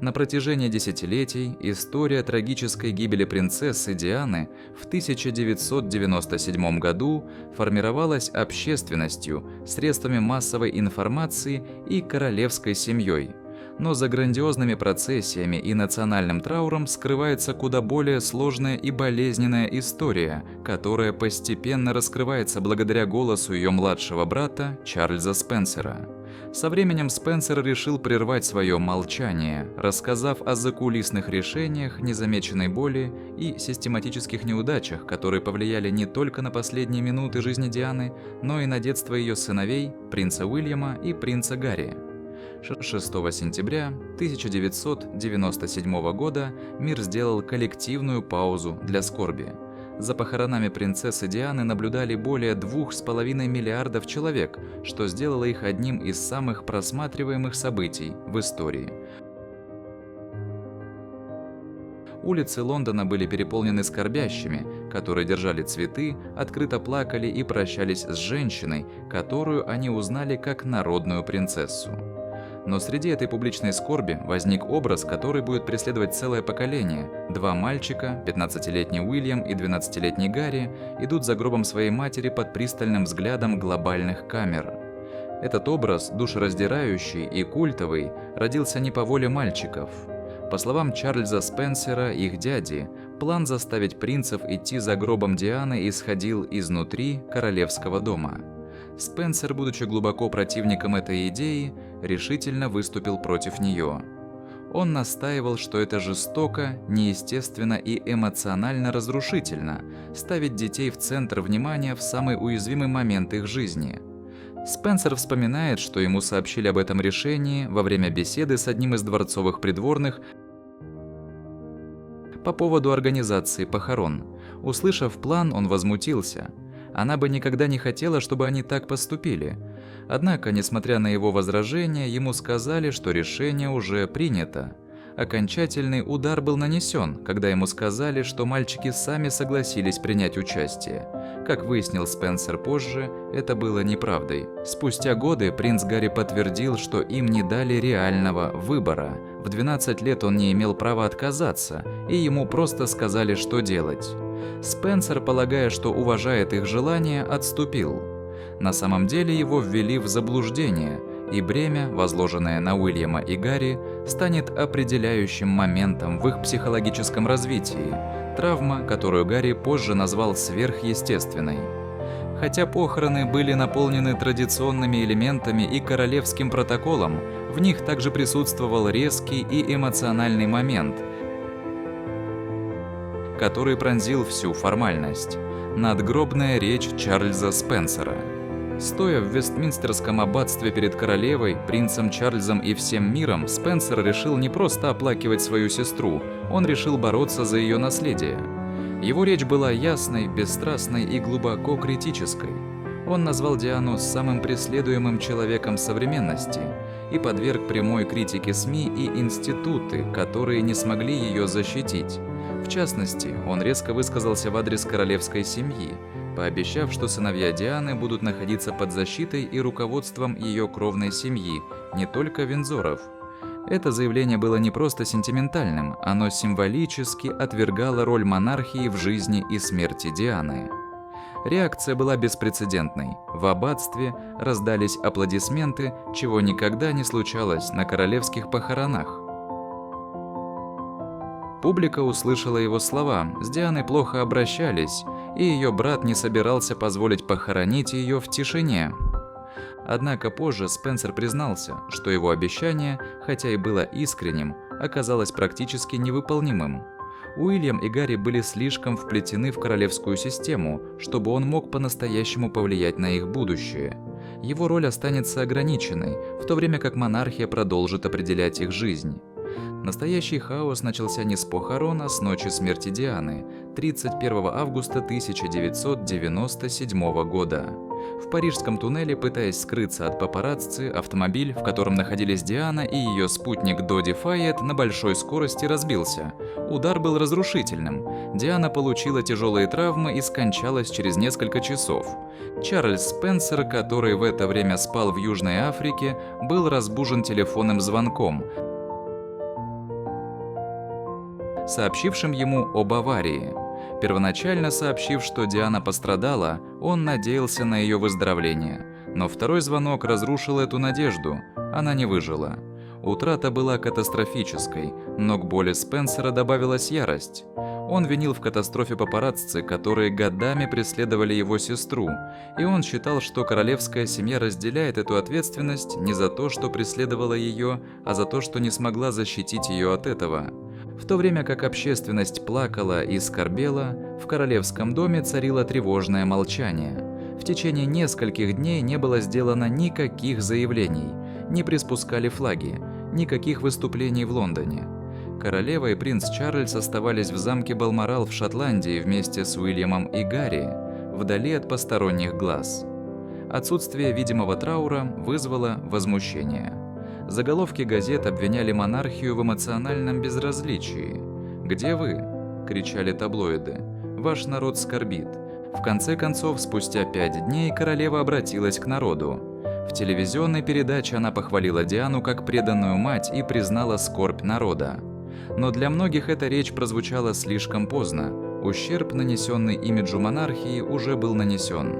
На протяжении десятилетий история трагической гибели принцессы Дианы в 1997 году формировалась общественностью, средствами массовой информации и королевской семьей. Но за грандиозными процессиями и национальным трауром скрывается куда более сложная и болезненная история, которая постепенно раскрывается благодаря голосу ее младшего брата Чарльза Спенсера. Со временем Спенсер решил прервать свое молчание, рассказав о закулисных решениях, незамеченной боли и систематических неудачах, которые повлияли не только на последние минуты жизни Дианы, но и на детство ее сыновей, принца Уильяма и принца Гарри. 6 сентября 1997 года мир сделал коллективную паузу для скорби. За похоронами принцессы Дианы наблюдали более 2,5 миллиардов человек, что сделало их одним из самых просматриваемых событий в истории. Улицы Лондона были переполнены скорбящими, которые держали цветы, открыто плакали и прощались с женщиной, которую они узнали как народную принцессу. Но среди этой публичной скорби возник образ, который будет преследовать целое поколение. Два мальчика, 15-летний Уильям и 12-летний Гарри, идут за гробом своей матери под пристальным взглядом глобальных камер. Этот образ, душераздирающий и культовый, родился не по воле мальчиков. По словам Чарльза Спенсера, их дяди, план заставить принцев идти за гробом Дианы исходил изнутри королевского дома. Спенсер, будучи глубоко противником этой идеи, решительно выступил против нее. Он настаивал, что это жестоко, неестественно и эмоционально разрушительно – ставить детей в центр внимания в самый уязвимый момент их жизни. Спенсер вспоминает, что ему сообщили об этом решении во время беседы с одним из дворцовых придворных по поводу организации похорон. Услышав план, он возмутился. Она бы никогда не хотела, чтобы они так поступили. Однако, несмотря на его возражения, ему сказали, что решение уже принято. Окончательный удар был нанесен, когда ему сказали, что мальчики сами согласились принять участие. Как выяснил Спенсер позже, это было неправдой. Спустя годы принц Гарри подтвердил, что им не дали реального выбора. В 12 лет он не имел права отказаться, и ему просто сказали, что делать. Спенсер, полагая, что уважает их желание, отступил. На самом деле его ввели в заблуждение, и бремя, возложенное на Уильяма и Гарри, станет определяющим моментом в их психологическом развитии, травма, которую Гарри позже назвал сверхъестественной. Хотя похороны были наполнены традиционными элементами и королевским протоколом, в них также присутствовал резкий и эмоциональный момент, который пронзил всю формальность – надгробная речь Чарльза Спенсера. Стоя в Вестминстерском аббатстве перед королевой, принцем Чарльзом и всем миром, Спенсер решил не просто оплакивать свою сестру, он решил бороться за ее наследие. Его речь была ясной, бесстрастной и глубоко критической. Он назвал Диану самым преследуемым человеком современности и подверг прямой критике СМИ и институты, которые не смогли ее защитить. В частности, он резко высказался в адрес королевской семьи, пообещав, что сыновья Дианы будут находиться под защитой и руководством ее кровной семьи, не только Виндзоров. Это заявление было не просто сентиментальным, оно символически отвергало роль монархии в жизни и смерти Дианы. Реакция была беспрецедентной. В аббатстве раздались аплодисменты, чего никогда не случалось на королевских похоронах. Публика услышала его слова, с Дианой плохо обращались, и ее брат не собирался позволить похоронить ее в тишине. Однако позже Спенсер признался, что его обещание, хотя и было искренним, оказалось практически невыполнимым. Уильям и Гарри были слишком вплетены в королевскую систему, чтобы он мог по-настоящему повлиять на их будущее. Его роль останется ограниченной, в то время как монархия продолжит определять их жизнь. Настоящий хаос начался не с похорон, а с ночи смерти Дианы, 31 августа 1997 года. В парижском туннеле, пытаясь скрыться от папарацци, автомобиль, в котором находились Диана и ее спутник Доди Файет, на большой скорости разбился. Удар был разрушительным. Диана получила тяжелые травмы и скончалась через несколько часов. Чарльз Спенсер, который в это время спал в Южной Африке, был разбужен телефонным звонком. сообщившим ему об аварии. Первоначально сообщив, что Диана пострадала, он надеялся на ее выздоровление. Но второй звонок разрушил эту надежду. Она не выжила. Утрата была катастрофической, но к боли Спенсера добавилась ярость. Он винил в катастрофе папарацци, которые годами преследовали его сестру, и он считал, что королевская семья разделяет эту ответственность не за то, что преследовала ее, а за то, что не смогла защитить ее от этого. В то время как общественность плакала и скорбела, в королевском доме царило тревожное молчание. В течение нескольких дней не было сделано никаких заявлений, не приспускали флаги, никаких выступлений в Лондоне. Королева и принц Чарльз оставались в замке Балморал в Шотландии вместе с Уильямом и Гарри, вдали от посторонних глаз. Отсутствие видимого траура вызвало возмущение. Заголовки газет обвиняли монархию в эмоциональном безразличии. «Где вы?» – кричали таблоиды. «Ваш народ скорбит». В конце концов, спустя 5 дней королева обратилась к народу. В телевизионной передаче она похвалила Диану как преданную мать и признала скорбь народа. Но для многих эта речь прозвучала слишком поздно. Ущерб, нанесенный имиджу монархии, уже был нанесен.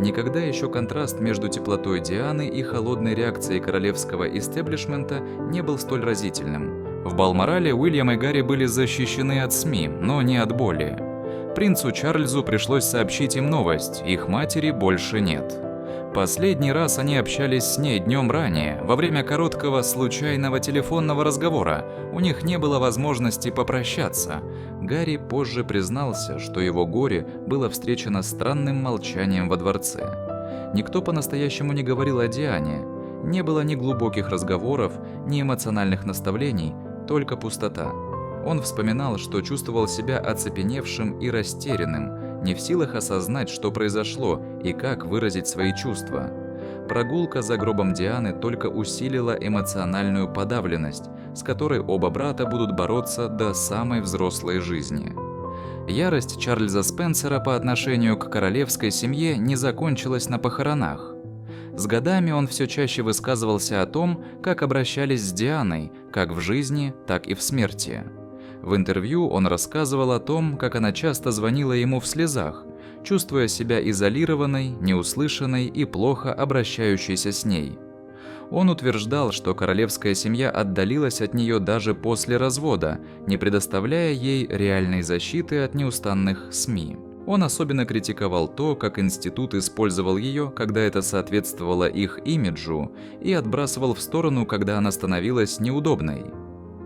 Никогда еще контраст между теплотой Дианы и холодной реакцией королевского истеблишмента не был столь разительным. В Балморале Уильям и Гарри были защищены от СМИ, но не от боли. Принцу Чарльзу пришлось сообщить им новость: их матери больше нет. Последний раз они общались с ней днем ранее, во время короткого случайного телефонного разговора. У них не было возможности попрощаться. Гарри позже признался, что его горе было встречено странным молчанием во дворце. Никто по-настоящему не говорил о Диане. Не было ни глубоких разговоров, ни эмоциональных наставлений, только пустота. Он вспоминал, что чувствовал себя оцепеневшим и растерянным, не в силах осознать, что произошло и как выразить свои чувства. Прогулка за гробом Дианы только усилила эмоциональную подавленность, с которой оба брата будут бороться до самой взрослой жизни. Ярость Чарльза Спенсера по отношению к королевской семье не закончилась на похоронах. С годами он все чаще высказывался о том, как обращались с Дианой, как в жизни, так и в смерти. В интервью он рассказывал о том, как она часто звонила ему в слезах, чувствуя себя изолированной, неуслышанной и плохо обращающейся с ней. Он утверждал, что королевская семья отдалилась от нее даже после развода, не предоставляя ей реальной защиты от неустанных СМИ. Он особенно критиковал то, как институт использовал ее, когда это соответствовало их имиджу, и отбрасывал в сторону, когда она становилась неудобной.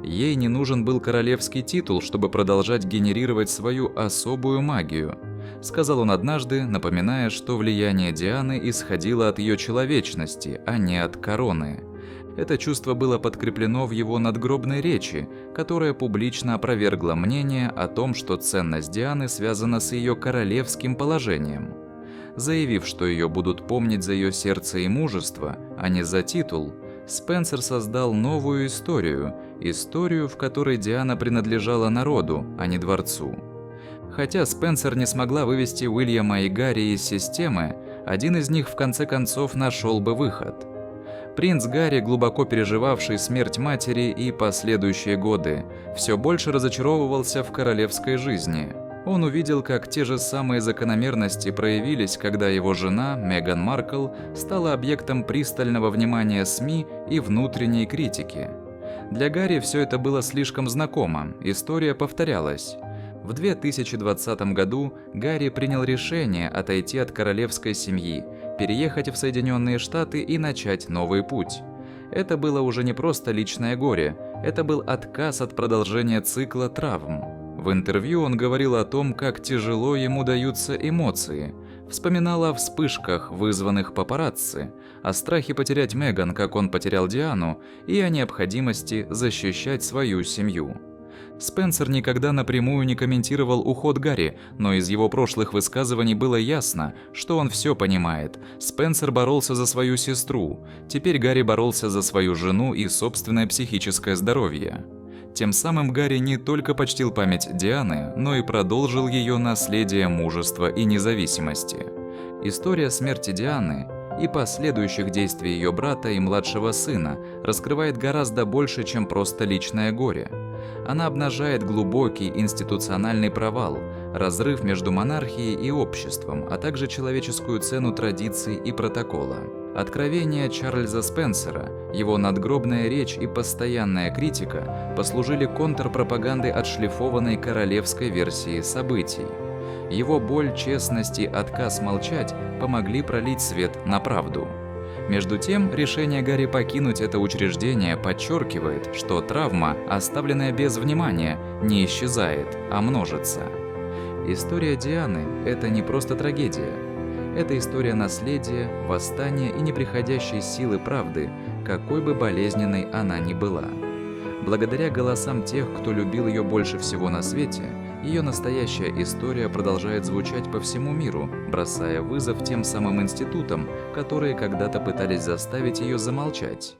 Ей не нужен был королевский титул, чтобы продолжать генерировать свою особую магию, сказал он однажды, напоминая, что влияние Дианы исходило от ее человечности, а не от короны. Это чувство было подкреплено в его надгробной речи, которая публично опровергла мнение о том, что ценность Дианы связана с ее королевским положением. Заявив, что ее будут помнить за ее сердце и мужество, а не за титул, Спенсер создал новую историю, в которой Диана принадлежала народу, а не дворцу. Хотя Спенсер не смогла вывести Уильяма и Гарри из системы, один из них в конце концов нашел бы выход. Принц Гарри, глубоко переживавший смерть матери и последующие годы, все больше разочаровывался в королевской жизни. Он увидел, как те же самые закономерности проявились, когда его жена, Меган Маркл, стала объектом пристального внимания СМИ и внутренней критики. Для Гарри все это было слишком знакомо, история повторялась. В 2020 году Гарри принял решение отойти от королевской семьи, переехать в Соединенные Штаты и начать новый путь. Это было уже не просто личное горе, это был отказ от продолжения цикла травм. В интервью он говорил о том, как тяжело ему даются эмоции, вспоминал о вспышках, вызванных папарацци, о страхе потерять Меган, как он потерял Диану, и о необходимости защищать свою семью. Спенсер никогда напрямую не комментировал уход Гарри, но из его прошлых высказываний было ясно, что он все понимает. Спенсер боролся за свою сестру, теперь Гарри боролся за свою жену и собственное психическое здоровье. Тем самым Гарри не только почтил память Дианы, но и продолжил ее наследие мужества и независимости. История смерти Дианы и последующих действий ее брата и младшего сына раскрывает гораздо больше, чем просто личное горе. Она обнажает глубокий институциональный провал, разрыв между монархией и обществом, а также человеческую цену традиций и протокола. Откровения Чарльза Спенсера, его надгробная речь и постоянная критика послужили контрпропагандой отшлифованной королевской версии событий. Его боль, честность и отказ молчать помогли пролить свет на правду. Между тем, решение Гарри покинуть это учреждение подчеркивает, что травма, оставленная без внимания, не исчезает, а множится. История Дианы – это не просто трагедия. Это история наследия, восстания и неприходящей силы правды, какой бы болезненной она ни была. Благодаря голосам тех, кто любил ее больше всего на свете, ее настоящая история продолжает звучать по всему миру, бросая вызов тем самым институтам, которые когда-то пытались заставить ее замолчать.